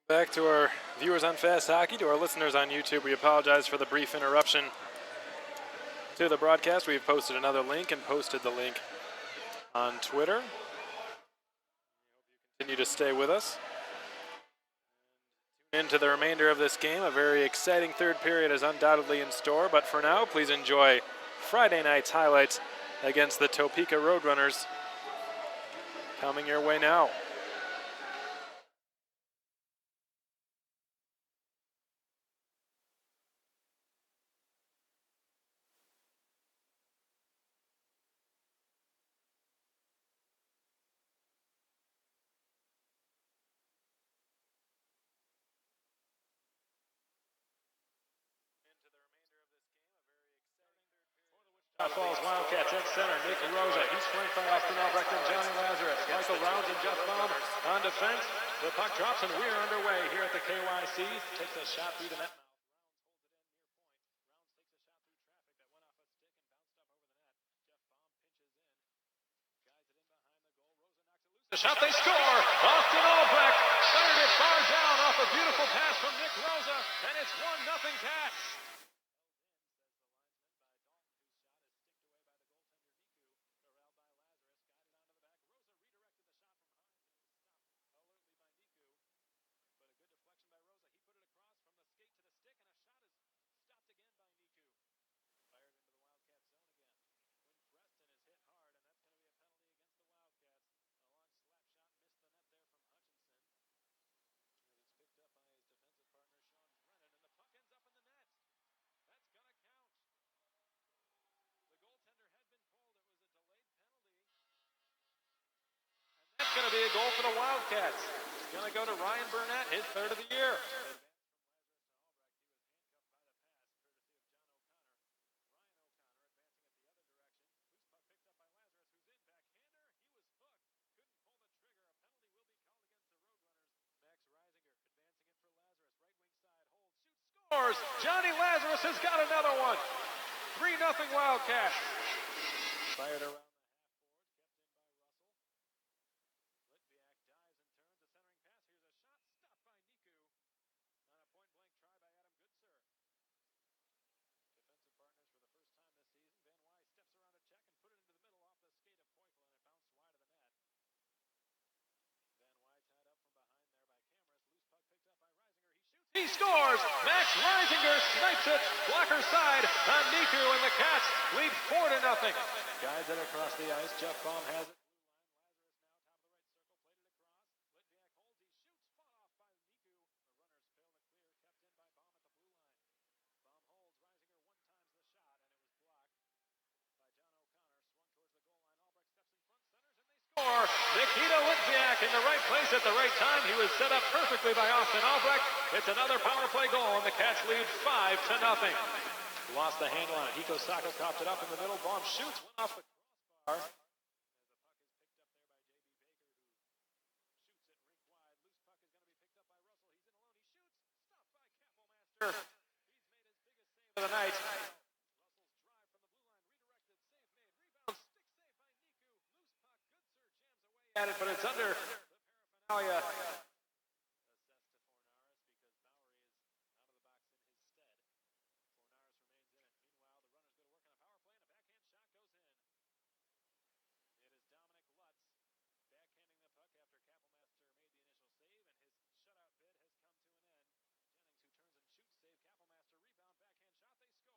Back to our viewers on Fast Hockey, to our listeners on YouTube, we apologize for the brief interruption to the broadcast. We've posted another link and posted the link on Twitter. Continue to stay with us. Tune into the remainder of this game. A very exciting third period is undoubtedly in store, but for now, please enjoy Friday night's highlights against the Topeka Roadrunners coming your way now. Falls Wildcats in center. Nick Rosa. He's flanked by Austin Albrecht and Johnny Lazarus. Michael Rounds and Jeff Baum on defense. The puck drops and we're underway here at the KYC. Takes a shot through the net. The shot, they score! Austin Albrecht fired it far down off a beautiful pass from Nick Rosa, and it's 1-0 Cats. That's going to be a goal for the Wildcats. It's going to go to Ryan Burnett, his third of the year. Johnny Lazarus has got another one. 3-0 Wildcats. Fired around. He scores! Max Reisinger snipes it. Blocker side on Niku, and the Cats lead 4-0. Guides it across the ice. Jeff Baum has it. Nikita Litviak in the right place at the right time. He was set up perfectly by Austin Albrecht. It's another power play goal, and the Cats lead 5-0. Lost the handle on it. Hiko Saka copped it up in the middle. Baum shoots one off the crossbar. The puck is picked up there by JB Baker, who shoots it. Rick Wide. Loose puck is going to be picked up by Russell. He's in alone. He shoots. Stopped by Kapellmeister. He's made his biggest save of the night. At it, but it's under the paraphernalia.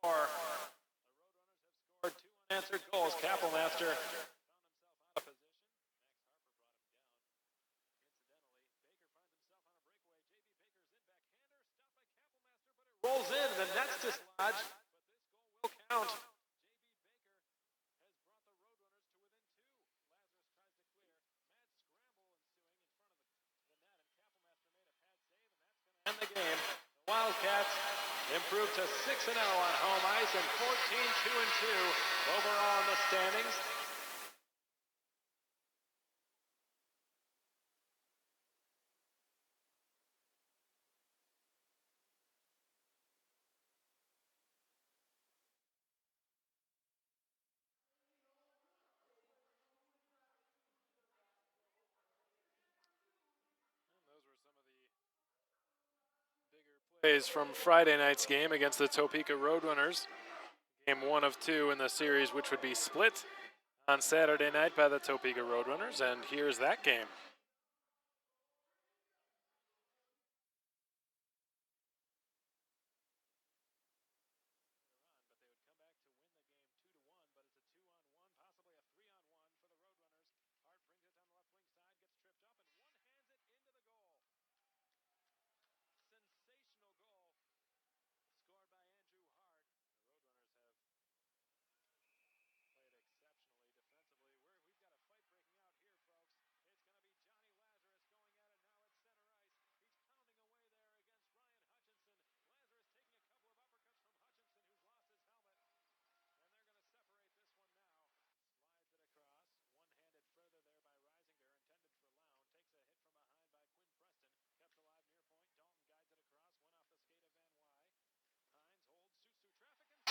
The Roadrunners have scored 2 unanswered goals. Kapellmeister found himself out of position. Rolls in, and the net's dislodged, but this goal will count. JB Baker has brought the Roadrunners to within 2. Lazarus tries to clear. Matt scrambled ensuing in front of the net, and Kapellmeister made a pad save, and that's going to end the game. The Wildcats improve to 6-0 on home ice and 14-2-2 overall in the standings. From Friday night's game against the Topeka Roadrunners. Game 1 of 2 in the series, which would be split on Saturday night by the Topeka Roadrunners, and here's that game.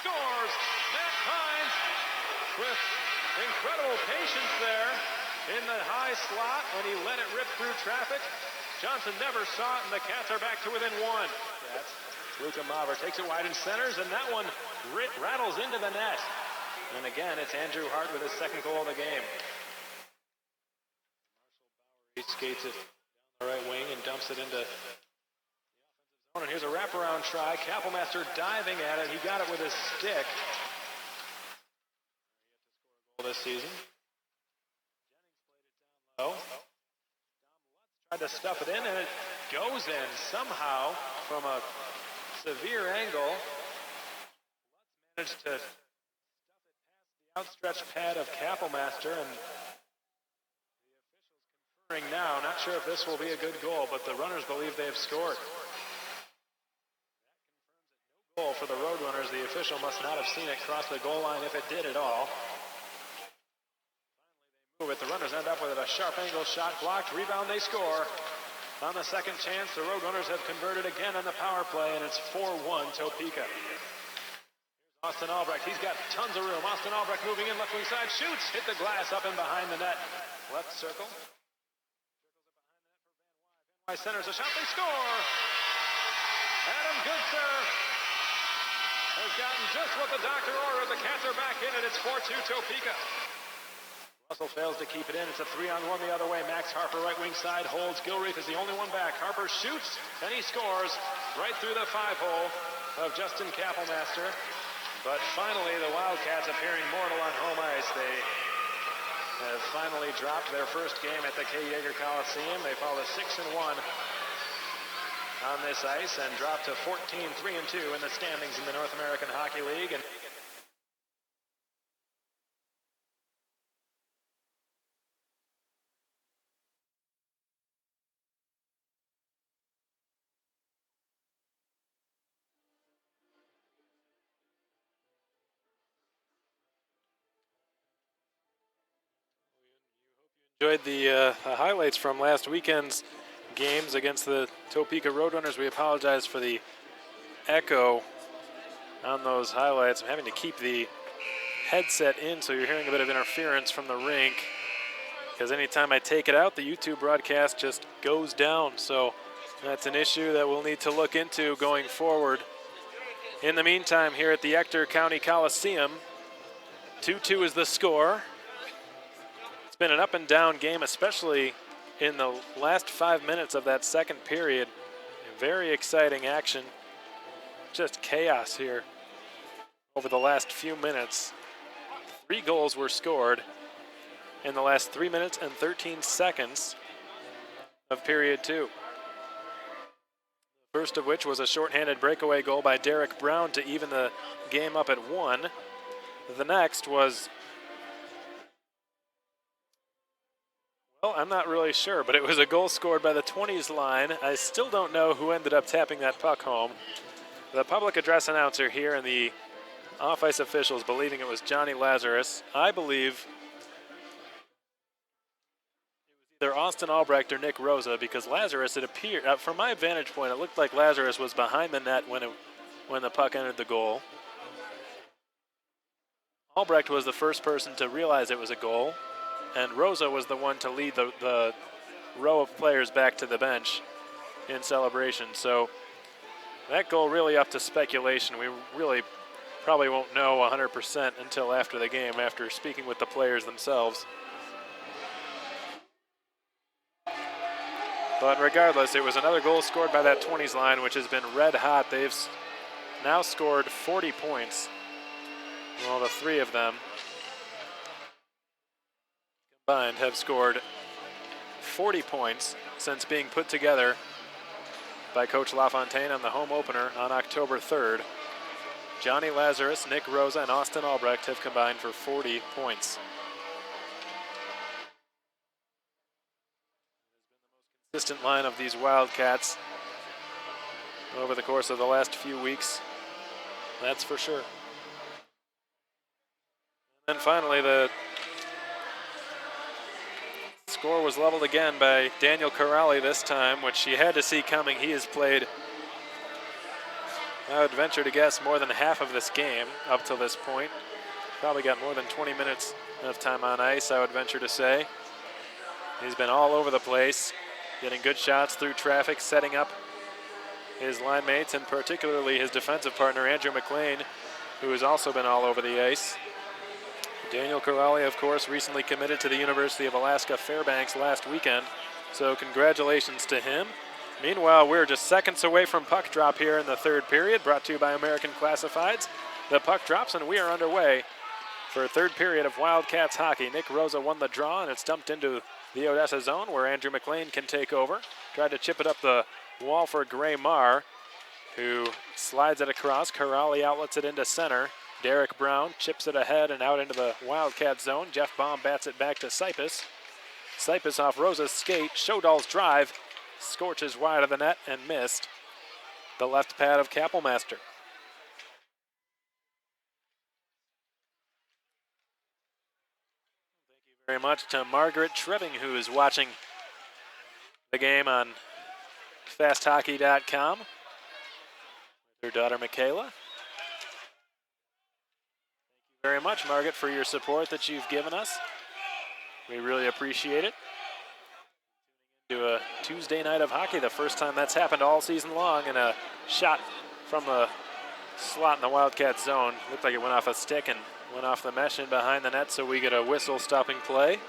Scores! Matt Hines with incredible patience there in the high slot when he let it rip through traffic. Johnson never saw it, and the Cats are back to within one. That's Luca Maver takes it wide and centers, and that one rattles into the net. And again, it's Andrew Hart with his second goal of the game. He skates it down the right wing and dumps it into the offensive zone. And here's a wraparound try. Kappelmaster diving at it. He got it with his stick. This season. Jennings played it down low. Tried to stuff it in, and it goes in somehow from a severe angle. Lutz managed to stuff it past the outstretched pad of Kappelmaster, and the officials conferring now. Not sure if this will be a good goal, but the runners believe they have scored. That confirms that no goal for the Roadrunners. The official must not have seen it cross the goal line if it did at all. With the runners end up with a sharp angle shot blocked. Rebound, they score. On the second chance, the Roadrunners have converted again on the power play, and it's 4-1 Topeka. Here's Austin Albrecht. He's got tons of room. Austin Albrecht moving in left wing side. Shoots. Hit the glass up and behind the net. Left circle. Van Wy centers a shot. They score. Adam Goodser has gotten just what the doctor ordered. The Cats are back in it. It's 4-2 Topeka. Russell fails to keep it in. It's a 3-on-1 the other way. Max Harper, right wing side, holds. Gilreath is the only one back. Harper shoots, and he scores right through the 5-hole of Justin Kappelmaster. But finally, the Wildcats appearing mortal on home ice. They have finally dropped their first game at the K. Yeager Coliseum. They fall to 6-1 on this ice and drop to 14-3-2 in the standings in the North American Hockey League. And enjoyed the highlights from last weekend's games against the Topeka Roadrunners. We apologize for the echo on those highlights. I'm having to keep the headset in, so you're hearing a bit of interference from the rink, because anytime I take it out, the YouTube broadcast just goes down. So that's an issue that we'll need to look into going forward. In the meantime, here at the Ector County Coliseum, 2-2 is the score. It's been an up and down game, especially in the last 5 minutes of that second period. Very exciting action. Just chaos here over the last few minutes. 3 goals were scored in the last 3 minutes and 13 seconds of period 2. First of which was a shorthanded breakaway goal by Derek Brown to even the game up at 1. The next was, well, I'm not really sure, but it was a goal scored by the 20s line. I still don't know who ended up tapping that puck home. The public address announcer here and the off-ice officials believing it was Johnny Lazarus. I believe it was either Austin Albrecht or Nick Rosa, because Lazarus, it appeared, from my vantage point, it looked like Lazarus was behind the net when the puck entered the goal. Albrecht was the first person to realize it was a goal, and Rosa was the one to lead the row of players back to the bench in celebration. So that goal really up to speculation. We really probably won't know 100% until after the game, after speaking with the players themselves. But regardless, it was another goal scored by that 20s line, which has been red hot. They've now scored 40 points. Well, the three of them combined have scored 40 points since being put together by Coach LaFontaine on the home opener on October 3rd. Johnny Lazarus, Nick Rosa, and Austin Albrecht have combined for 40 points. Consistent line of these Wildcats over the course of the last few weeks, that's for sure. And finally, the score was leveled again by Daniel Corrali this time, which you had to see coming. He has played, I would venture to guess, more than half of this game up till this point. Probably got more than 20 minutes of time on ice, I would venture to say. He's been all over the place, getting good shots through traffic, setting up his line mates, and particularly his defensive partner, Andrew McLean, who has also been all over the ice. Daniel Corrali, of course, recently committed to the University of Alaska Fairbanks last weekend, so congratulations to him. Meanwhile, we're just seconds away from puck drop here in the third period, brought to you by American Classifieds. The puck drops, and we are underway for a third period of Wildcats hockey. Nick Rosa won the draw, and it's dumped into the Odessa zone where Andrew McLean can take over. Tried to chip it up the wall for Gray Marr, who slides it across. Corrali outlets it into center. Derek Brown chips it ahead and out into the Wildcat zone. Jeff Baum bats it back to Sipus. Sipus off Rosa's skate. Shodal's drive scorches wide of the net and missed the left pad of Kappelmaster. Thank you very much to Margaret Trebbing, who is watching the game on fasthockey.com. Her daughter Michaela. Very much, Margaret, for your support that you've given us. We really appreciate it. To a Tuesday night of hockey, the first time that's happened all season long, and a shot from the slot in the Wildcat zone. Looked like it went off a stick and went off the mesh in behind the net, so we get a whistle stopping play.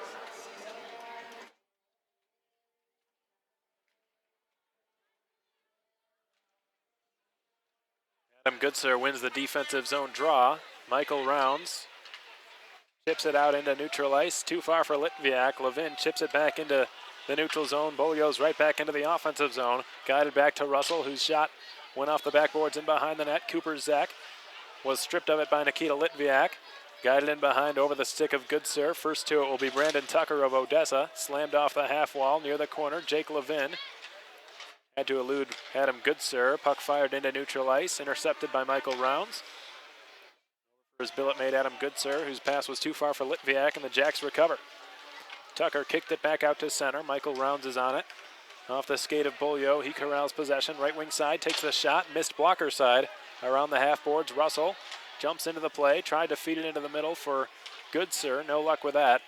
Adam Goodsir wins the defensive zone draw. Michael Rounds chips it out into neutral ice. Too far for Litviak. Levin chips it back into the neutral zone. Bolio's right back into the offensive zone. Guided back to Russell, whose shot went off the backboards and behind the net. Cooper Zach was stripped of it by Nikita Litviak. Guided in behind over the stick of Goodsir. First to it will be Brandon Tucker of Odessa. Slammed off the half wall near the corner. Jake Levin had to elude Adam Goodsir. Puck fired into neutral ice. Intercepted by Michael Rounds. His billet made Adam Goodsir, whose pass was too far for Litviak, and the Jacks recover. Tucker kicked it back out to center. Michael Rounds is on it. Off the skate of Bolio, he corrals possession. Right wing side, takes the shot, missed blocker side. Around the half boards, Russell jumps into the play, tried to feed it into the middle for Goodsir. No luck with that.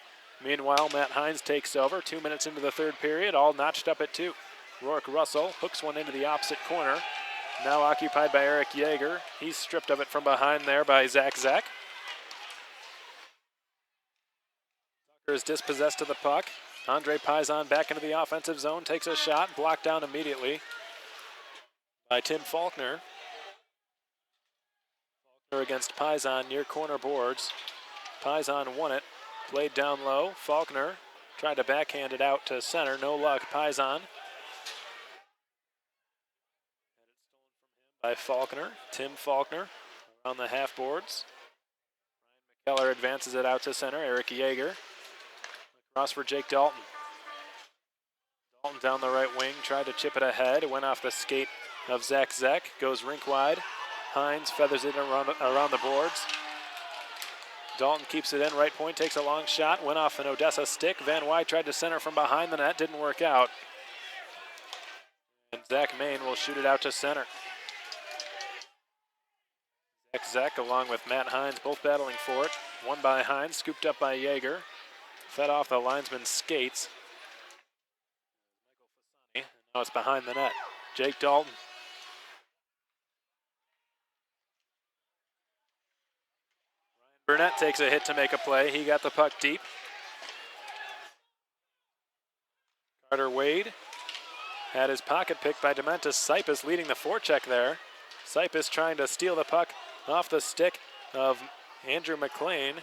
Meanwhile, Matt Hines takes over. 2 minutes into the third period, all notched up at 2. Rourke Russell hooks one into the opposite corner. Now occupied by Eric Yeager. He's stripped of it from behind there by Zach. Tucker is dispossessed of the puck. Andre Paisan back into the offensive zone, takes a shot, blocked down immediately by Tim Faulkner. Faulkner against Paisan near corner boards. Paisan won it, played down low. Faulkner tried to backhand it out to center, no luck. Paisan by Faulkner. Tim Faulkner around the half boards. Ryan McKellar advances it out to center. Eric Yeager across for Jake Dalton. Dalton down the right wing, tried to chip it ahead. It went off the skate of Zach. Goes rink wide. Hines feathers it around the boards. Dalton keeps it in. Right point, takes a long shot. Went off an Odessa stick. Van Wyk tried to center from behind the net. Didn't work out. And Zach Main will shoot it out to center. Zach along with Matt Hines both battling for it. One by Hines, scooped up by Yeager. Fed off the linesman's skates. Now it's behind the net. Jake Dalton Burnett takes a hit to make a play. He got the puck deep. Carter Wade had his pocket picked by Dementis. Sipus leading the forecheck there. Sipus trying to steal the puck off the stick of Andrew McLean.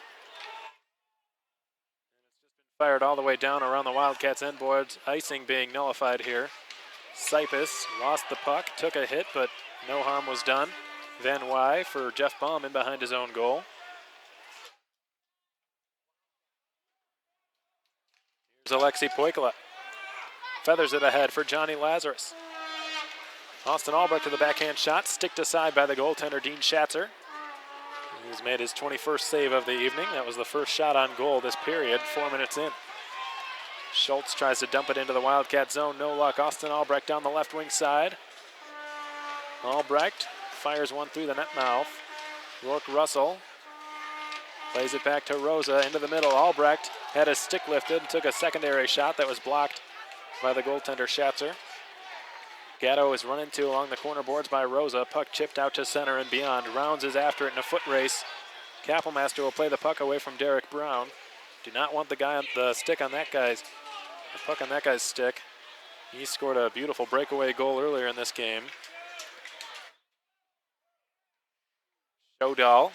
Fired all the way down around the Wildcats end boards. Icing being nullified here. Sipus lost the puck, took a hit, but no harm was done. Van Wy for Jeff Baum in behind his own goal. Here's Alexi Poikala. Feathers it ahead for Johnny Lazarus. Austin Albrecht to the backhand shot, sticked aside by the goaltender Dean Schatzer. He's made his 21st save of the evening. That was the first shot on goal this period, 4 minutes in. Schultz tries to dump it into the Wildcat zone, no luck. Austin Albrecht down the left wing side. Albrecht fires one through the net mouth. Rourke Russell plays it back to Rosa into the middle. Albrecht had his stick lifted and took a secondary shot that was blocked by the goaltender Schatzer. Gatto is run into along the corner boards by Rosa. Puck chipped out to center and beyond. Rounds is after it in a foot race. Kappelmaster will play the puck away from Derek Brown. Do not want the puck on that guy's stick. He scored a beautiful breakaway goal earlier in this game. Shodal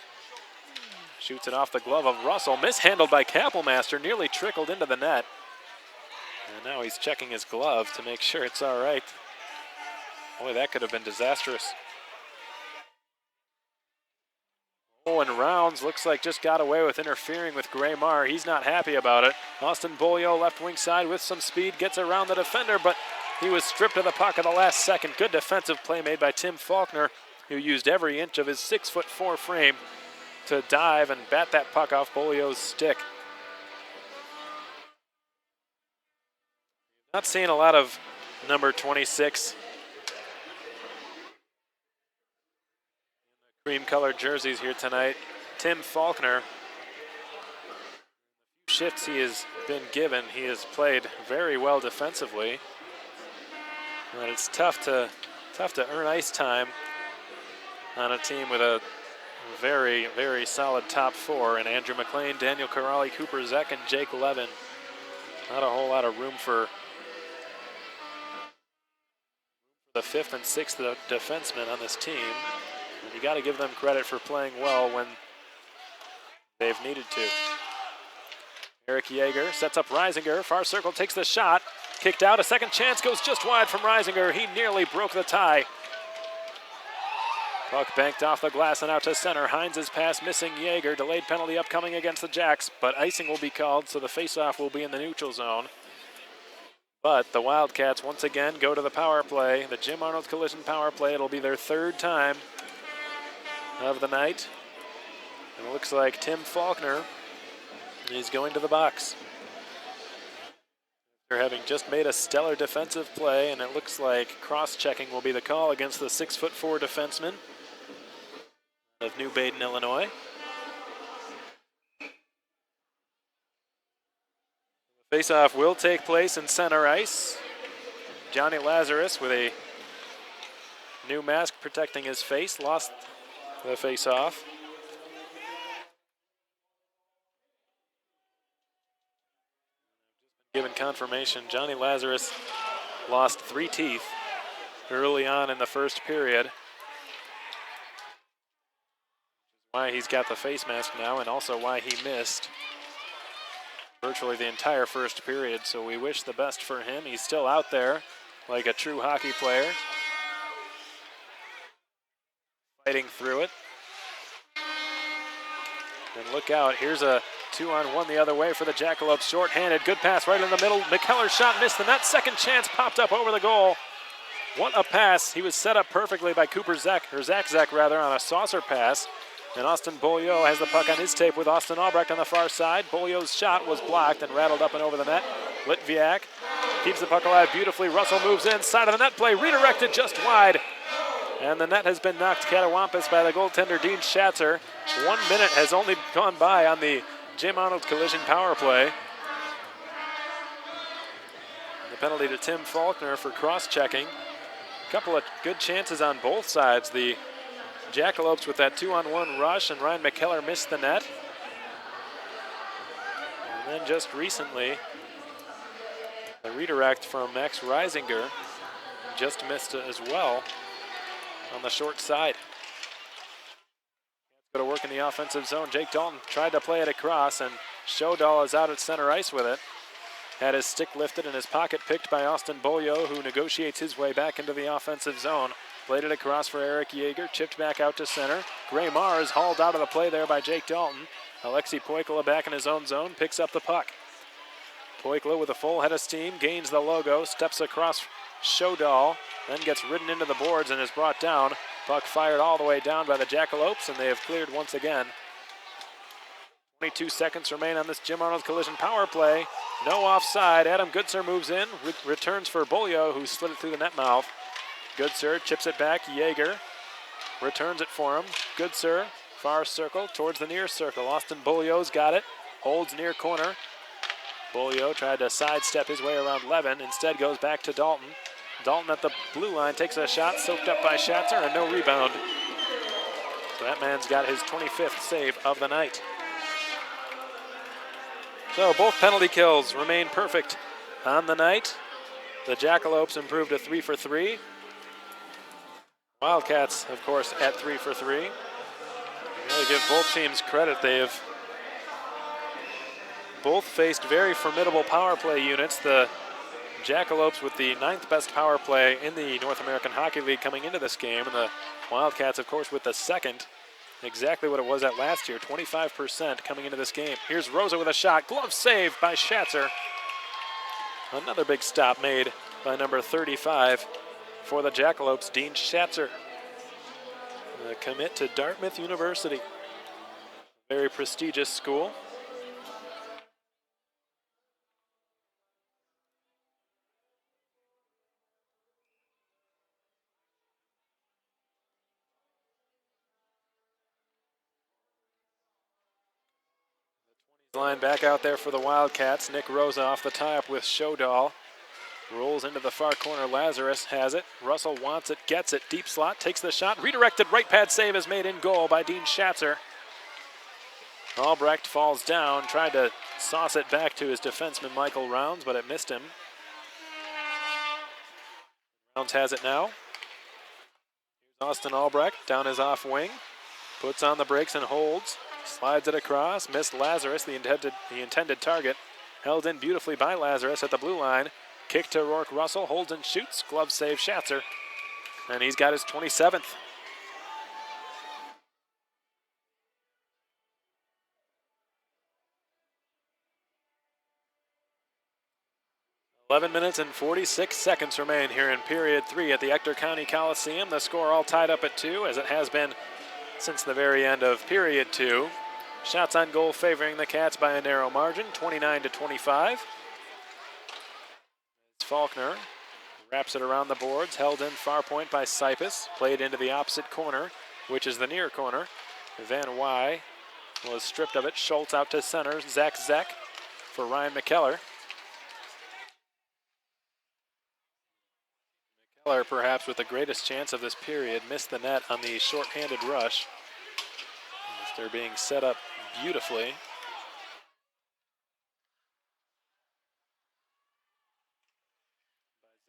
shoots it off the glove of Russell. Mishandled by Kappelmaster, nearly trickled into the net. And now he's checking his glove to make sure it's all right. Boy, that could have been disastrous. Oh, and Rounds looks like just got away with interfering with Graymar. He's not happy about it. Austin Beaulieu, left wing side with some speed, gets around the defender, but he was stripped of the puck at the last second. Good defensive play made by Tim Faulkner, who used every inch of his 6'4" frame to dive and bat that puck off Beaulieu's stick. Not seeing a lot of number 26 cream-colored jerseys here tonight. Tim Faulkner. Shifts he has been given, he has played very well defensively. But it's tough to earn ice time on a team with a very, very solid top four. And Andrew McLean, Daniel Corrali, Cooper Zek, and Jake Levin. Not a whole lot of room for the fifth and sixth defensemen on this team. And you got to give them credit for playing well when they've needed to. Eric Yeager sets up Reisinger. Far circle takes the shot. Kicked out. A second chance goes just wide from Reisinger. He nearly broke the tie. Puck banked off the glass and out to center. Hines' pass missing Yeager. Delayed penalty upcoming against the Jacks, but icing will be called, so the faceoff will be in the neutral zone. But the Wildcats once again go to the power play. The Jim Arnold Collision power play. It'll be their third time of the night. And it looks like Tim Faulkner is going to the box. They're having just made a stellar defensive play, and it looks like cross-checking will be the call against the 6'4" defenseman of New Baden, Illinois. The faceoff will take place in center ice. Johnny Lazarus with a new mask protecting his face lost the faceoff. Given confirmation, Johnny Lazarus lost 3 teeth early on in the first period. Why he's got the face mask now, and also why he missed virtually the entire first period, so we wish the best for him. He's still out there like a true hockey player, fighting through it. And look out, here's a 2-on-1 the other way for the Jackalopes. Short-handed, good pass right in the middle. McKellar's shot missed the net. Second chance popped up over the goal. What a pass. He was set up perfectly by Zach Zek on a saucer pass. And Austin Beaulieu has the puck on his tape with Austin Albrecht on the far side. Beaulieu's shot was blocked and rattled up and over the net. Litviak keeps the puck alive beautifully. Russell moves in, side of the net play, redirected just wide. And the net has been knocked catawampus by the goaltender Dean Schatzer. 1 minute has only gone by on the Jim Arnold Collision power play. The penalty to Tim Faulkner for cross-checking. A couple of good chances on both sides. The Jackalopes with that 2-on-1 rush, and Ryan McKellar missed the net. then just recently, the redirect from Max Reisinger just missed it as well on the short side. Go to work in the offensive zone. Jake Dalton tried to play it across, and Shodal is out at center ice with it. Had his stick lifted and his pocket picked by Austin Bolio, who negotiates his way back into the offensive zone. Played it across for Eric Yeager, chipped back out to center. Gray Mars hauled out of the play there by Jake Dalton. Alexei Poikla back in his own zone, picks up the puck. Poikla with a full head of steam, gains the logo, steps across Shodal, then gets ridden into the boards and is brought down. Puck fired all the way down by the Jackalopes, and they have cleared once again. 22 seconds remain on this Jim Arnold Collision power play. No offside. Adam Goodser moves in, returns for Bolio, who slid it through the net mouth. Goodser chips it back. Yeager returns it for him. Goodser, far circle towards the near circle. Austin Bolio's got it, holds near corner. Bolio tried to sidestep his way around Levin, instead goes back to Dalton. Dalton at the blue line takes a shot, soaked up by Schatzer, and no rebound. So that man's got his 25th save of the night. So both penalty kills remain perfect on the night. The Jackalopes improved to 3 for 3. Wildcats, of course, at 3 for 3. Really give both teams credit. They have both faced very formidable power play units. The Jackalopes with the 9th best power play in the North American Hockey League coming into this game, and the Wildcats, of course, with the 2nd. Exactly what it was at last year, 25% coming into this game. Here's Rosa with a shot, glove save by Schatzer. Another big stop made by number 35 for the Jackalopes, Dean Schatzer. A commit to Dartmouth University. Very prestigious school. Line back out there for the Wildcats. Nick Rosa off the tie-up with Shodal. Rolls into the far corner. Lazarus has it. Russell wants it, gets it. Deep slot, takes the shot. Redirected right pad save is made in goal by Dean Schatzer. Albrecht falls down, tried to sauce it back to his defenseman Michael Rounds, but it missed him. Rounds has it now. Here's Austin Albrecht down his off wing. Puts on the brakes and holds. Slides it across, missed Lazarus, the intended target. Held in beautifully by Lazarus at the blue line. Kick to Rourke Russell, holds and shoots. Glove save Schatzer. And he's got his 27th. .11 minutes and 46 seconds remain here in period 3 at the Ector County Coliseum. The score all tied up at 2, as it has been since the very end of period 2. Shots on goal favoring the Cats by a narrow margin, 29-25. Faulkner wraps it around the boards, held in far point by Sipus, played into the opposite corner, which is the near corner. Van Wy was stripped of it. Schultz out to center. Zach Zeck for Ryan McKellar. McKellar, perhaps with the greatest chance of this period, missed the net on the short-handed rush. They're being set up beautifully.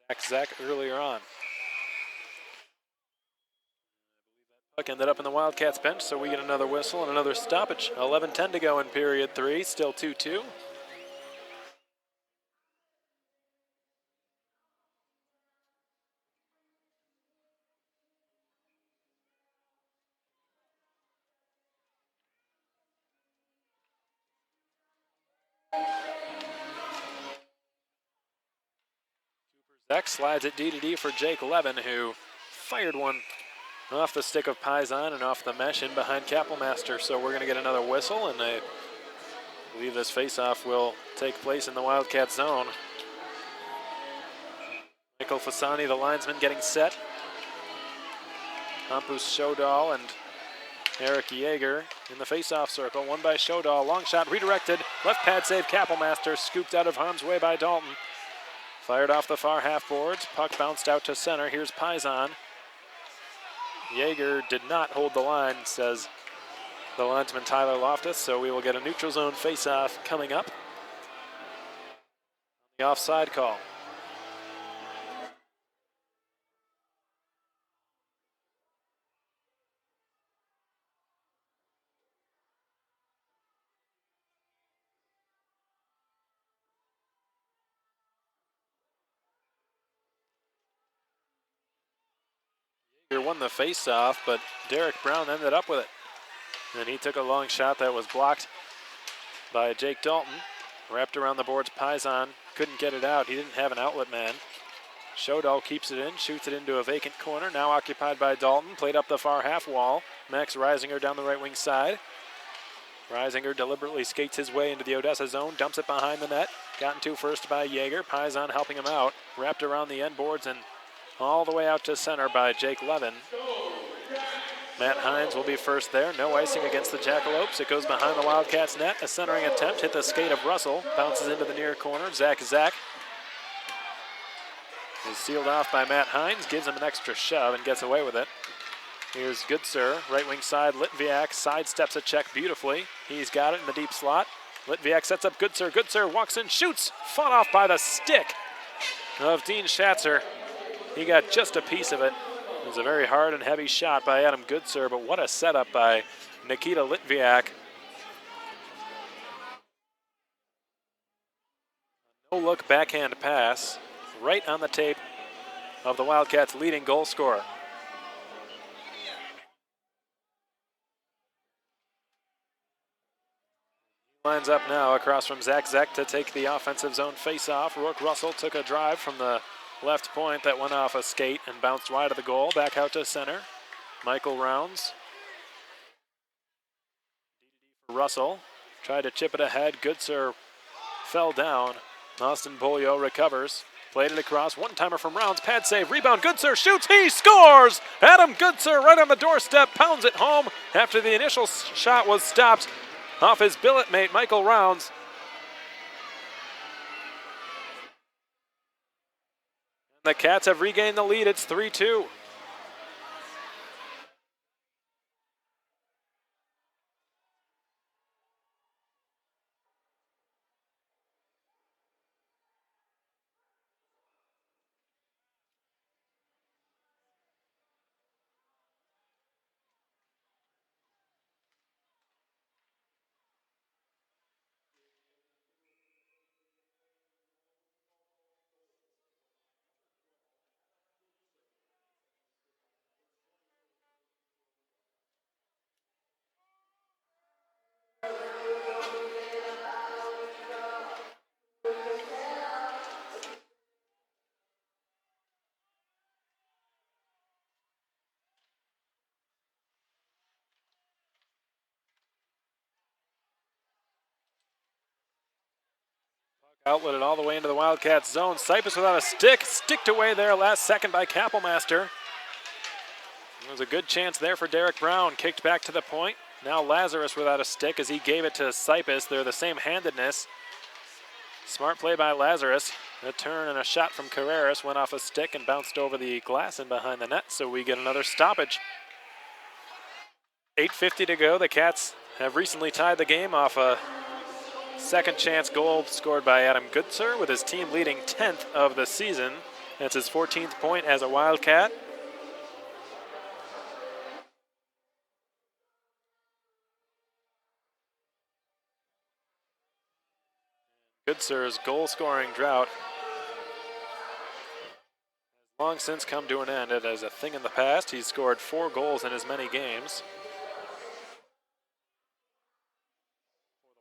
By Zach earlier on. Puck ended up in the Wildcats bench, so we get another whistle and another stoppage. 11:10 to go in period 3, still 2-2. Zach slides it D-to-D for Jake Levin, who fired one off the stick of Paisan and off the mesh in behind Kapelmaster. So we're going to get another whistle, and I believe this faceoff will take place in the Wildcat zone. Michael Fasani, the linesman, getting set. Hampus Shodal and Eric Yeager in the faceoff circle. One by Shodal, long shot redirected. Left pad save, Kapelmaster, scooped out of harm's way by Dalton. Fired off the far half boards. Puck bounced out to center. Here's Paisan. Yeager did not hold the line, says the linesman Tyler Loftus, so we will get a neutral zone faceoff coming up. The offside call. Won the face-off, but Derek Brown ended up with it. And he took a long shot that was blocked by Jake Dalton. Wrapped around the boards, Paisan couldn't get it out. He didn't have an outlet man. Shodal keeps it in, shoots it into a vacant corner, now occupied by Dalton. Played up the far half wall. Max Reisinger down the right wing side. Reisinger deliberately skates his way into the Odessa zone, dumps it behind the net. Gotten to first by Yeager. Paisan helping him out. Wrapped around the end boards and all the way out to center by Jake Levin. Matt Hines will be first there. No icing against the Jackalopes. It goes behind the Wildcats net. A centering attempt hit the skate of Russell. Bounces into the near corner. Zach is sealed off by Matt Hines. Gives him an extra shove and gets away with it. Here's Goodsir, right wing side. Litviak sidesteps a check beautifully. He's got it in the deep slot. Litviak sets up Goodsir. Goodsir walks in, shoots. Fought off by the stick of Dean Schatzer. He got just a piece of it. It was a very hard and heavy shot by Adam Goodsir, but what a setup by Nikita Litviak. No-look backhand pass right on the tape of the Wildcats' leading goal scorer. Lines up now across from Zach to take the offensive zone face-off. Rourke Russell took a drive from the left point that went off a skate and bounced wide of the goal. Back out to center. Michael Rounds. Russell tried to chip it ahead. Goodsir fell down. Austin Bolio recovers. Played it across. One-timer from Rounds. Pad save. Rebound. Goodsir shoots. He scores! Adam Goodsir right on the doorstep. Pounds it home after the initial shot was stopped off his billet mate, Michael Rounds. The Cats have regained the lead. It's 3-2. Outletted all the way into the Wildcats zone. Cypress without a stick. Sticked away there last second by Kappelmaster. There was a good chance there for Derek Brown. Kicked back to the point. Now Lazarus without a stick as he gave it to Cypress. They're the same handedness. Smart play by Lazarus. A turn and a shot from Carreras went off a stick and bounced over the glass and behind the net, so we get another stoppage. 8:50 to go. The Cats have recently tied the game off a second chance goal scored by Adam Goodsir with his team leading 10th of the season. That's his 14th point as a Wildcat. Goodsir's goal-scoring drought has long since come to an end. It is a thing in the past. He's scored 4 goals in as many games.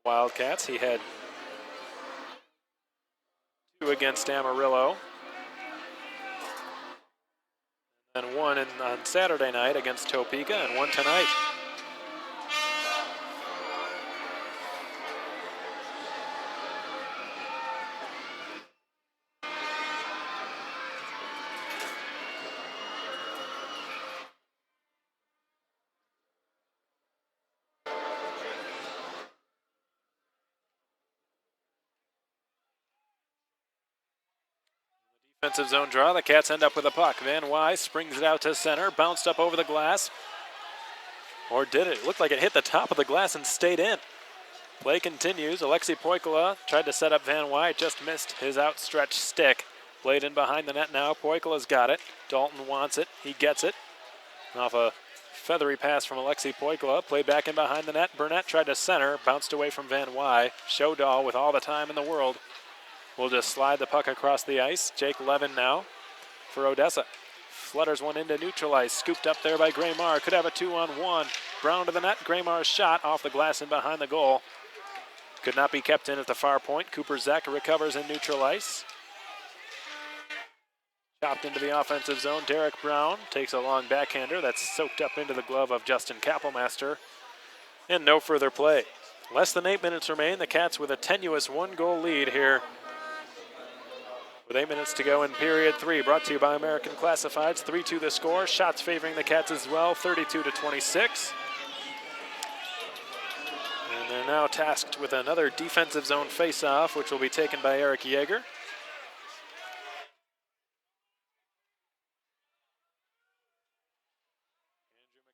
Wildcats. He had 2 against Amarillo, and 1 on Saturday night against Topeka, and 1 tonight. Defensive zone draw. The Cats end up with a puck. Van Wise springs it out to center. Bounced up over the glass. Or did it? It looked like it hit the top of the glass and stayed in. Play continues. Alexei Poikula tried to set up Van Wyk, just missed his outstretched stick. Played in behind the net now. Poikula's got it. Dalton wants it. He gets it. Off a feathery pass from Alexei Poikula. Played back in behind the net. Burnett tried to center. Bounced away from Van Wyk. Showdahl, with all the time in the world, will just slide the puck across the ice. Jake Levin now for Odessa. Flutters one into neutral ice. Scooped up there by Graymar. Could have a 2-on-1. Brown to the net. Graymar's shot off the glass and behind the goal. Could not be kept in at the far point. Cooper Zek recovers in neutral ice. Chopped into the offensive zone. Derek Brown takes a long backhander that's soaked up into the glove of Justin Kappelmaster. And no further play. Less than 8 minutes remain. The Cats with a tenuous 1-goal lead here. With 8 minutes to go in period 3. Brought to you by American Classifieds. 3-2 the score. Shots favoring the Cats as well. 32-26. And they're now tasked with another defensive zone face-off, which will be taken by Eric Yeager.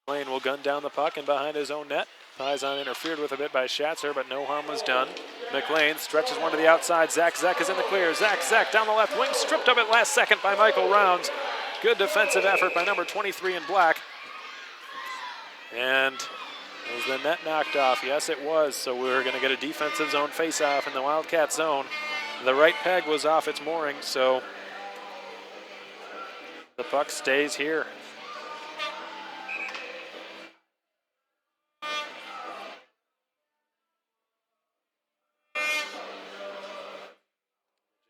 Andrew McLean will gun down the puck and behind his own net. Paisan interfered with a bit by Schatzer, but no harm was done. McLean stretches one to the outside. Zach is in the clear. Zach down the left wing, stripped of it last second by Michael Rounds. Good defensive effort by number 23 in black. And was the net knocked off? Yes, it was. So we were going to get a defensive zone face-off in the Wildcat zone. The right peg was off its mooring, so the puck stays here.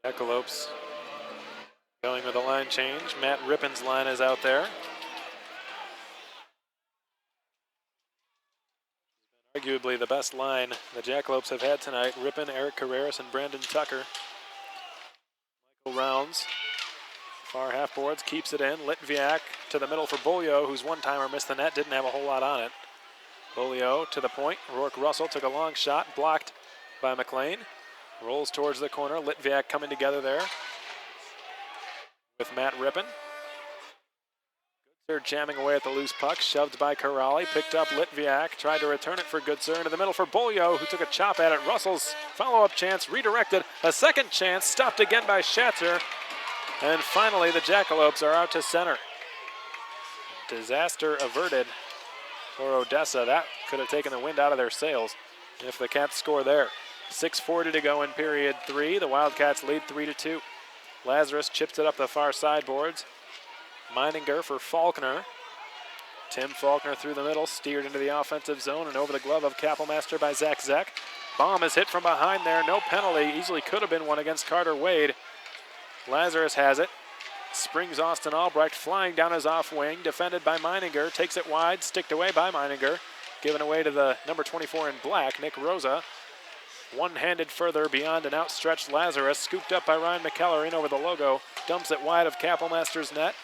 Jackalopes going with a line change. Matt Rippon's line is out there. Arguably the best line the Jackalopes have had tonight. Rippon, Eric Carreras, and Brandon Tucker. Michael Rounds, far half boards, keeps it in. Litviak to the middle for Bolio, whose one-timer missed the net, didn't have a whole lot on it. Bolio to the point. Rourke Russell took a long shot, blocked by McLean. Rolls towards the corner. Litviak coming together there with Matt Rippon. They're jamming away at the loose puck, shoved by Corrali, picked up Litviak, tried to return it for Goodsir, into the middle for Bolio, who took a chop at it. Russell's follow-up chance, redirected, a second chance, stopped again by Schatzer, and finally the Jackalopes are out to center. Disaster averted for Odessa. That could have taken the wind out of their sails if the Cats score there. 6:40 to go in period 3. The Wildcats lead 3-2. Lazarus chips it up the far sideboards. Meininger for Faulkner. Tim Faulkner through the middle, steered into the offensive zone and over the glove of Kappelmaster by Zach. Bomb is hit from behind there, no penalty. Easily could have been one against Carter Wade. Lazarus has it. Springs Austin Albrecht flying down his off wing, defended by Meininger. Takes it wide, sticked away by Meininger. Given away to the number 24 in black, Nick Rosa. One-handed further beyond an outstretched Lazarus, scooped up by Ryan McKellar in over the logo. Dumps it wide of Kappelmaster's net.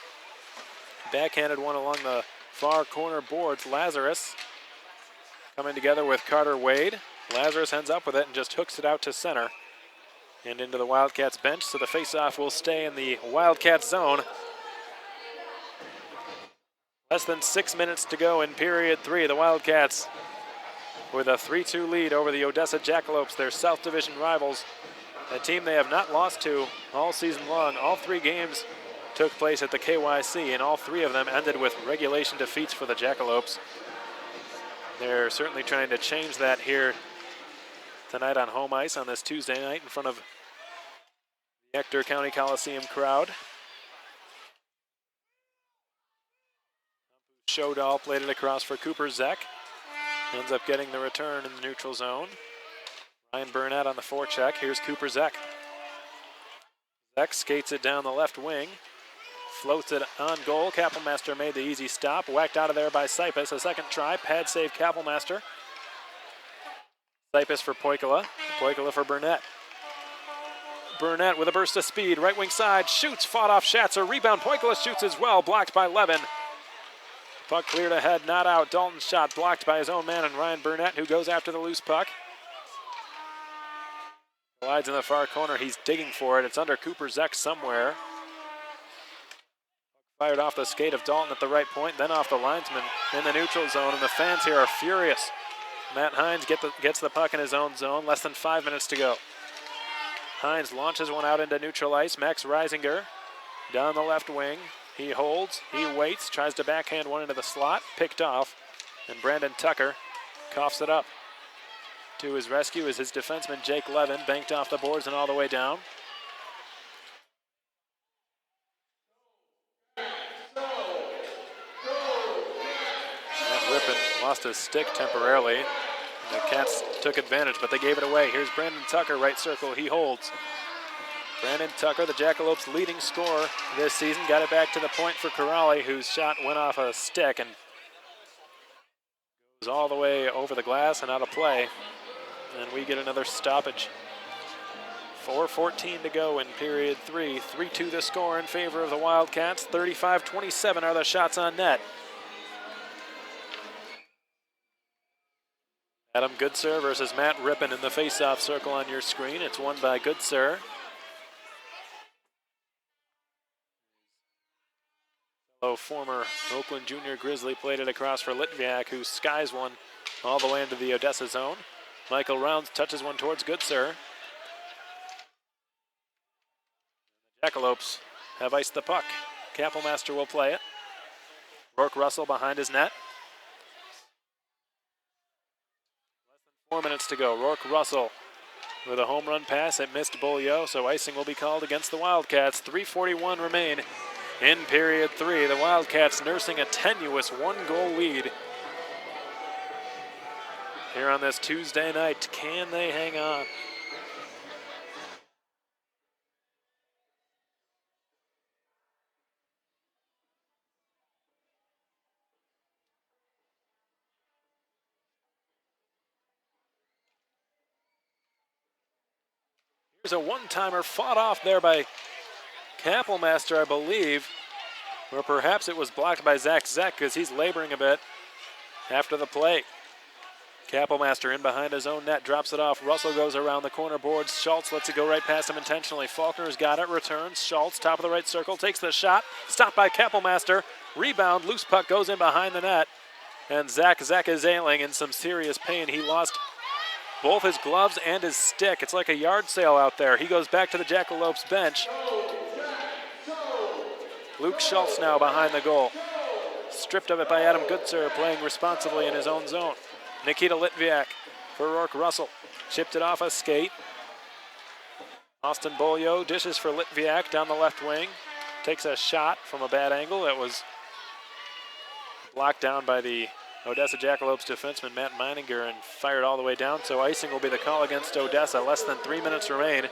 Backhanded one along the far corner boards. Lazarus coming together with Carter Wade. Lazarus ends up with it and just hooks it out to center and into the Wildcats bench, so the faceoff will stay in the Wildcats zone. Less than 6 minutes to go in period 3. The Wildcats with a 3-2 lead over the Odessa Jackalopes, their South Division rivals, a team they have not lost to all season long. All 3 games took place at the KYC, and all 3 of them ended with regulation defeats for the Jackalopes. They're certainly trying to change that here tonight on home ice on this Tuesday night in front of the Ector County Coliseum crowd. Showdahl played it across for Cooper Zek. Ends up getting the return in the neutral zone. Ryan Burnett on the forecheck. Here's Cooper Zek. Zek skates it down the left wing. Floats it on goal. Kappelmaster made the easy stop. Whacked out of there by Sipus. A second try. Pad save Kappelmaster. Sipus for Poikula. Poikula for Burnett. Burnett with a burst of speed. Right wing side. Shoots. Fought off Schatzer. Rebound. Poikula shoots as well. Blocked by Levin. Puck cleared ahead, not out. Dalton's shot blocked by his own man and Ryan Burnett, who goes after the loose puck. Slides in the far corner. He's digging for it. It's under Cooper Zek somewhere. Fired off the skate of Dalton at the right point, then off the linesman in the neutral zone, and the fans here are furious. Matt Hines gets the puck in his own zone. Less than 5 minutes to go. Hines launches one out into neutral ice. Max Reisinger down the left wing. He holds, he waits, tries to backhand one into the slot. Picked off, and Brandon Tucker coughs it up. To his rescue is his defenseman Jake Levin, banked off the boards and all the way down. Matt Rippon lost his stick temporarily. The Cats took advantage, but they gave it away. Here's Brandon Tucker, right circle, he holds. Brandon Tucker, the Jackalopes' leading scorer this season, got it back to the point for Corrali, whose shot went off a stick and goes all the way over the glass and out of play. And we get another stoppage. 4:14 to go in period 3. 3-2 the score in favor of the Wildcats. 35-27 are the shots on net. Adam Goodsir versus Matt Rippon in the face-off circle on your screen. It's won by Goodsir. Former Oakland Junior Grizzly played it across for Litviak, who skies one all the way into the Odessa zone. Michael Rounds touches one towards Goodsir. Jackalopes have iced the puck. Kapelmaster will play it. Rourke Russell behind his net. Less than 4 minutes to go. Rourke Russell with a home run pass. It missed Beaulieu, so icing will be called against the Wildcats. 3:41 remain in period 3. The Wildcats nursing a tenuous 1-goal lead here on this Tuesday night. Can they hang on? There's a one-timer fought off there by Kapelmaster, I believe, or perhaps it was blocked by Zach Zeck because he's laboring a bit after the play. Kapelmaster in behind his own net, drops it off. Russell goes around the corner boards. Schultz lets it go right past him intentionally. Faulkner's got it, returns. Schultz, top of the right circle, takes the shot. Stopped by Kapelmaster. Rebound, loose puck goes in behind the net. And Zach Zeck is ailing in some serious pain. He lost both his gloves and his stick. It's like a yard sale out there. He goes back to the Jackalopes bench. Luke Schultz now behind the goal. Stripped of it by Adam Goodsir, playing responsibly in his own zone. Nikita Litviak for Rourke Russell. Chipped it off a skate. Austin Beaulieu dishes for Litviak down the left wing. Takes a shot from a bad angle. It was blocked down by the Odessa Jackalopes defenseman Matt Meininger and fired all the way down. So icing will be the call against Odessa. Less than 3 minutes remain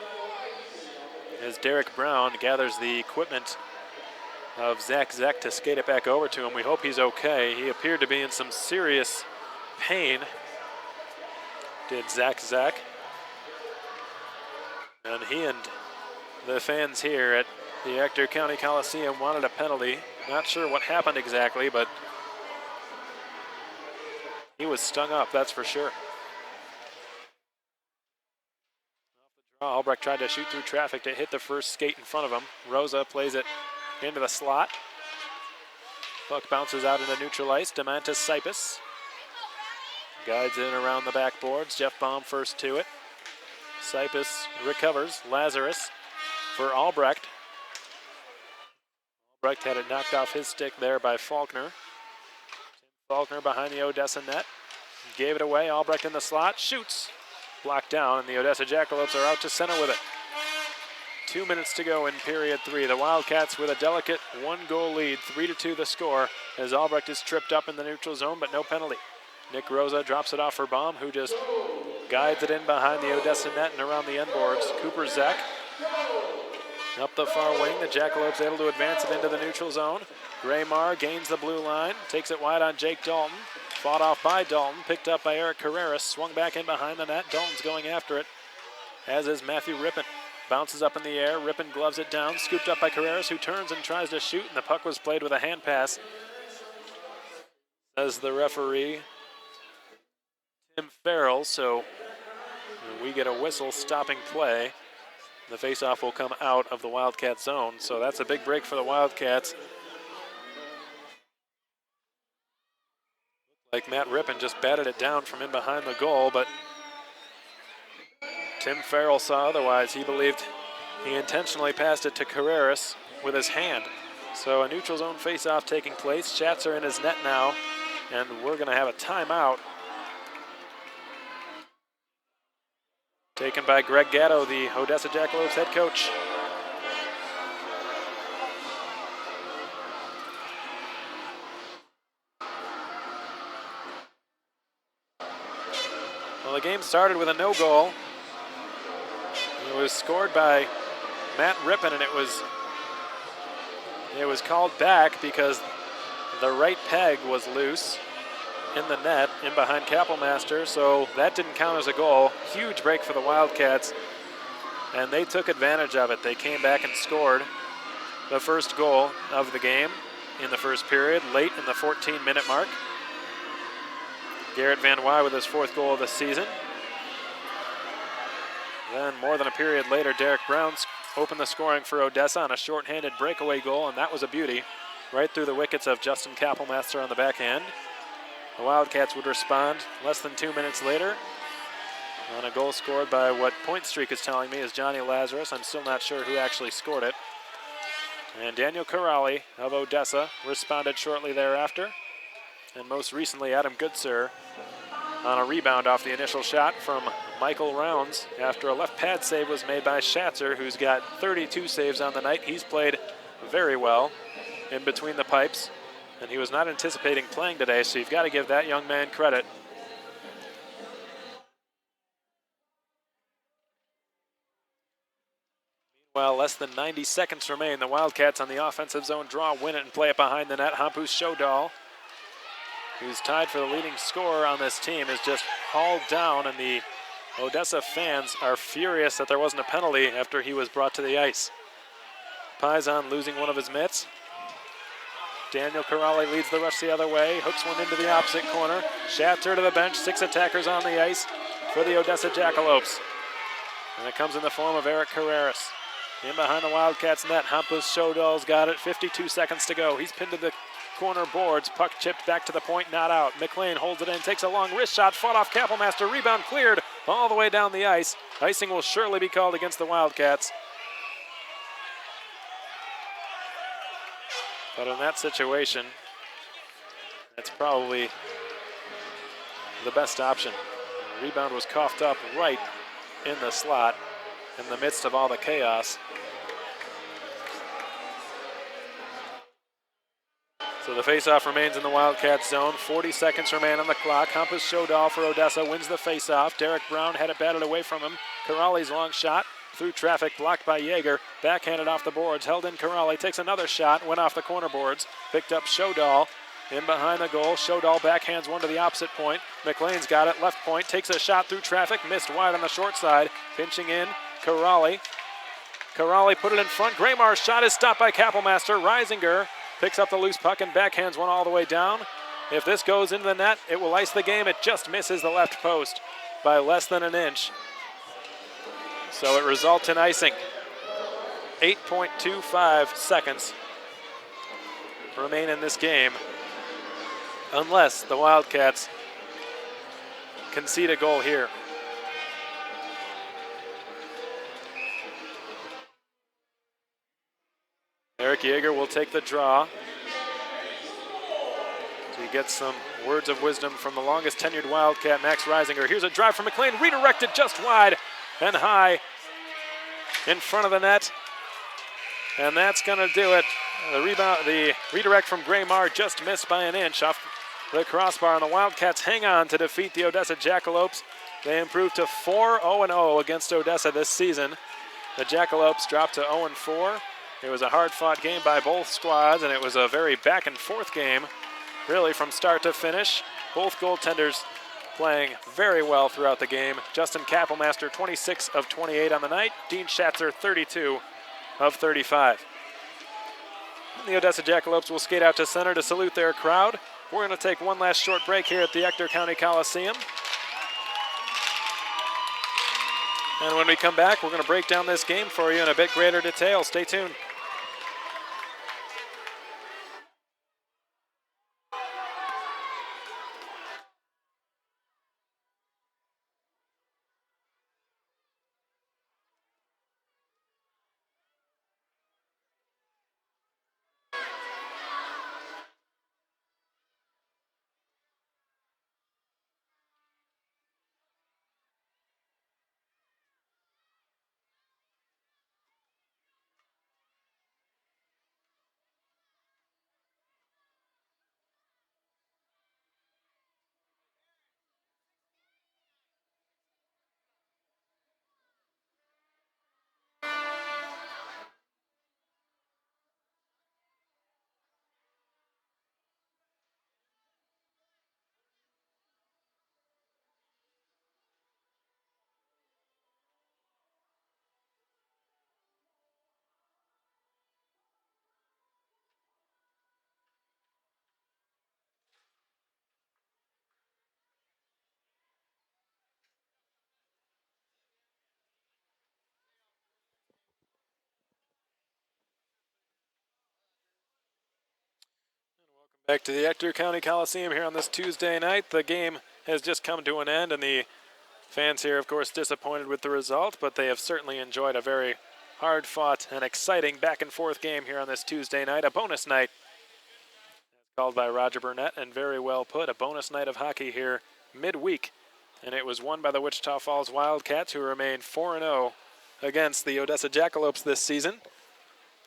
as Derek Brown gathers the equipment of Zach Zeck to skate it back over to him. We hope he's okay. He appeared to be in some serious pain, did Zach Zeck. And he and the fans here at the Ector County Coliseum wanted a penalty. Not sure what happened exactly, but he was stung up, that's for sure. Albrecht tried to shoot through traffic to hit the first skate in front of him. Rosa plays it into the slot. Puck bounces out into neutral ice. Demantis Sipis guides in around the backboards. Jeff Baum first to it. Sipis recovers. Lazarus for Albrecht. Albrecht had it knocked off his stick there by Faulkner. Faulkner behind the Odessa net. Gave it away. Albrecht in the slot. Shoots. Blocked down, and the Odessa Jackalopes are out to center with it. 2 minutes to go in period 3. The Wildcats with a delicate 1-goal lead. 3-2 the score as Albrecht is tripped up in the neutral zone, but no penalty. Nick Rosa drops it off for Baum, who just guides it in behind the Odessa net and around the end boards. Cooper Zeck up the far wing. The Jackalopes able to advance it into the neutral zone. Graymar gains the blue line, takes it wide on Jake Dalton. Fought off by Dalton, picked up by Eric Carreras, swung back in behind the net. Dalton's going after it, as is Matthew Rippon. Bounces up in the air, Rippon gloves it down, scooped up by Carreras, who turns and tries to shoot, and the puck was played with a hand pass. Says the referee, Tim Farrell, so we get a whistle stopping play. The faceoff will come out of the Wildcat zone, so that's a big break for the Wildcats. like Matt Rippon just batted it down from in behind the goal, but Tim Farrell saw otherwise. He believed he intentionally passed it to Carreras with his hand. So a neutral zone face-off taking place. Schatzer in his net now, and we're going to have a timeout. Taken by Greg Gatto, the Odessa Jackalopes head coach. Well, the game started with a no goal. It was scored by Matt Rippon, and it was called back because the right peg was loose in the net in behind Kapellmaster, so that didn't count as a goal. Huge break for the Wildcats, and they took advantage of it. They came back and scored the first goal of the game in the first period, late in the 14-minute mark. Garrett Van Wy with his 4th goal of the season. Then more than a period later, Derek Brown opened the scoring for Odessa on a shorthanded breakaway goal, and that was a beauty. Right through the wickets of Justin Kapellmaster on the backhand. The Wildcats would respond less than 2 minutes later on a goal scored by what Point Streak is telling me is Johnny Lazarus. I'm still not sure who actually scored it. And Daniel Corrali of Odessa responded shortly thereafter. And most recently, Adam Goodsir on a rebound off the initial shot from Michael Rounds after a left pad save was made by Schatzer, who's got 32 saves on the night. He's played very well in between the pipes, and he was not anticipating playing today, so you've got to give that young man credit. Meanwhile, less than 90 seconds remain. The Wildcats on the offensive zone draw, win it, and play it behind the net. Hampus Shodal, who's tied for the leading scorer on this team, is just hauled down, and the Odessa fans are furious that there wasn't a penalty after he was brought to the ice. Paisan losing one of his mitts. Daniel Corrali leads the rush the other way, hooks one into the opposite corner. Schatzer to the bench, 6 attackers on the ice for the Odessa Jackalopes. And it comes in the form of Eric Carreras. In behind the Wildcats net, Hampus Shodal's got it, 52 seconds to go. He's pinned to the corner boards, puck chipped back to the point, not out. McLean holds it in, takes a long wrist shot, fought off Kapellmaster, rebound cleared all the way down the ice. Icing will surely be called against the Wildcats. But in that situation, that's probably the best option. The rebound was coughed up right in the slot in the midst of all the chaos. So the faceoff remains in the Wildcats zone. 40 seconds remain on the clock. Hampus Shodal for Odessa wins the faceoff. Derek Brown had it batted away from him. Corrali's long shot through traffic, blocked by Yeager. Backhanded off the boards, held in Corrali, takes another shot, went off the corner boards, picked up Shodal in behind the goal. Shodal backhands one to the opposite point. McLean's got it, left point, takes a shot through traffic, missed wide on the short side. Pinching in, Corrali. Corrali put it in front. Graymar's shot is stopped by Kapellmaster. Reisinger picks up the loose puck and backhands one all the way down. If this goes into the net, it will ice the game. It just misses the left post by less than an inch. So it results in icing. 8.25 seconds remain in this game unless the Wildcats concede a goal here. Eric Yeager will take the draw. So he gets some words of wisdom from the longest tenured Wildcat, Max Reisinger. Here's a drive from McLean, redirected just wide and high in front of the net. And that's going to do it. The redirect from Graymar just missed by an inch off the crossbar, and the Wildcats hang on to defeat the Odessa Jackalopes. They improved to 4-0-0 against Odessa this season. The Jackalopes dropped to 0-4. It was a hard-fought game by both squads, and it was a very back-and-forth game, really from start to finish. Both goaltenders playing very well throughout the game. Justin Kapellmaster, 26 of 28 on the night. Dean Schatzer, 32 of 35. And the Odessa Jackalopes will skate out to center to salute their crowd. We're going to take one last short break here at the Ector County Coliseum. And when we come back, we're going to break down this game for you in a bit greater detail. Stay tuned. Back to the Ector County Coliseum here on this Tuesday night. The game has just come to an end, and the fans here, of course, disappointed with the result, but they have certainly enjoyed a very hard-fought and exciting back-and-forth game here on this Tuesday night. A bonus night, called by Roger Burnett, and very well put. A bonus night of hockey here midweek, and it was won by the Wichita Falls Wildcats, who remain 4-0 against the Odessa Jackalopes this season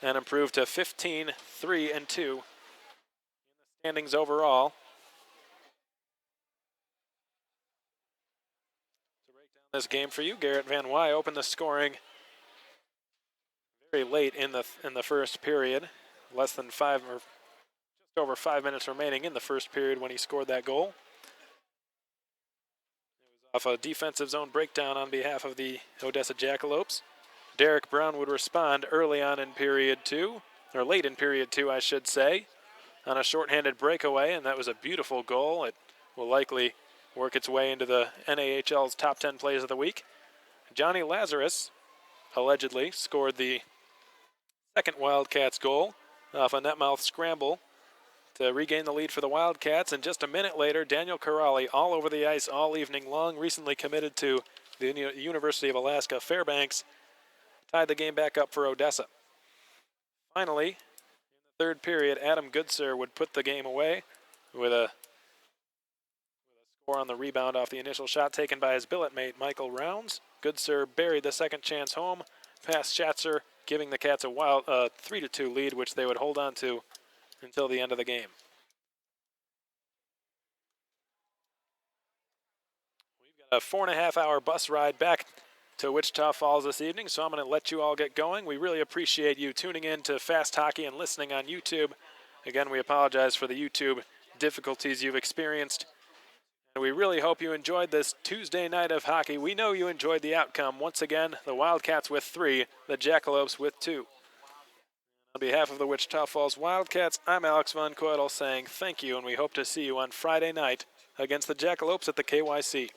and improved to 15-3-2 standings overall. To break down this game for you, Garrett Van Wy opened the scoring very late in the first period, less than just over 5 minutes remaining in the first period when he scored that goal. It was off a defensive zone breakdown on behalf of the Odessa Jackalopes. Derek Brown would respond early on in period two, or late in period two, I should say, on a shorthanded breakaway, and that was a beautiful goal. It will likely work its way into the NAHL's top 10 plays of the week. Johnny Lazarus allegedly scored the second Wildcats goal off a netmouth scramble to regain the lead for the Wildcats, and just a minute later, Daniel Corrali, all over the ice all evening long, recently committed to the University of Alaska Fairbanks, tied the game back up for Odessa. Finally, in the third period, Adam Goodsir would put the game away with a score on the rebound off the initial shot taken by his billet mate, Michael Rounds. Goodsir buried the second chance home past Schatzer, giving the Cats a 3-2 lead, which they would hold on to until the end of the game. We've got a 4.5-hour bus ride back to Wichita Falls this evening, so I'm going to let you all get going. We really appreciate you tuning in to Fast Hockey and listening on YouTube. Again, we apologize for the YouTube difficulties you've experienced. And we really hope you enjoyed this Tuesday night of hockey. We know you enjoyed the outcome. Once again, the Wildcats with 3, the Jackalopes with 2. On behalf of the Wichita Falls Wildcats, I'm Alex Von Coydel saying thank you, and we hope to see you on Friday night against the Jackalopes at the KYC.